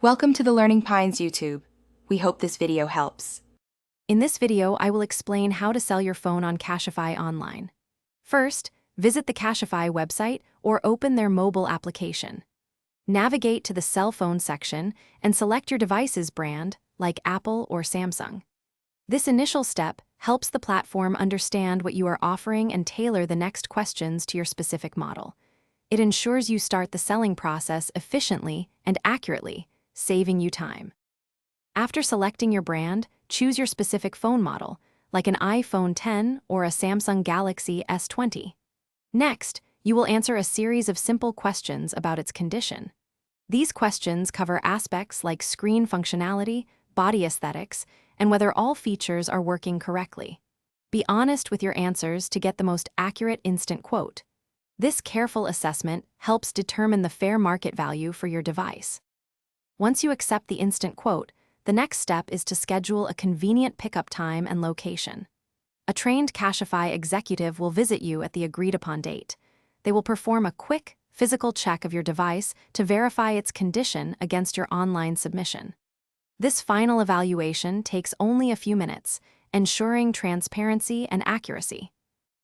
Welcome to the Learning Pines YouTube. We hope this video helps. In this video, I will explain how to sell your phone on Cashify online. First, visit the Cashify website or open their mobile application. Navigate to the cell phone section and select your device's brand, like Apple or Samsung. This initial step helps the platform understand what you are offering and tailor the next questions to your specific model. It ensures you start the selling process efficiently and accurately, saving you time. After selecting your brand, choose your specific phone model, like an iPhone X or a Samsung Galaxy S20. Next, you will answer a series of simple questions about its condition. These questions cover aspects like screen functionality, body aesthetics, and whether all features are working correctly. Be honest with your answers to get the most accurate instant quote. This careful assessment helps determine the fair market value for your device. Once you accept the instant quote, the next step is to schedule a convenient pickup time and location. A trained Cashify executive will visit you at the agreed-upon date. They will perform a quick, physical check of your device to verify its condition against your online submission. This final evaluation takes only a few minutes, ensuring transparency and accuracy.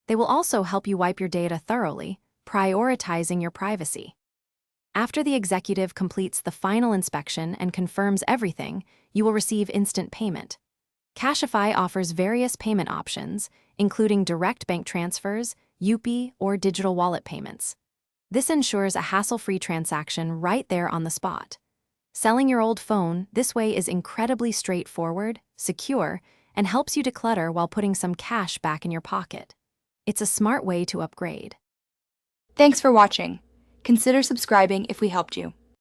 They will also help you wipe your data thoroughly, prioritizing your privacy. After the executive completes the final inspection and confirms everything, you will receive instant payment. Cashify offers various payment options, including direct bank transfers, UPI, or digital wallet payments. This ensures a hassle-free transaction right there on the spot. Selling your old phone this way is incredibly straightforward, secure, and helps you declutter while putting some cash back in your pocket. It's a smart way to upgrade. Thanks for watching. Consider subscribing if we helped you.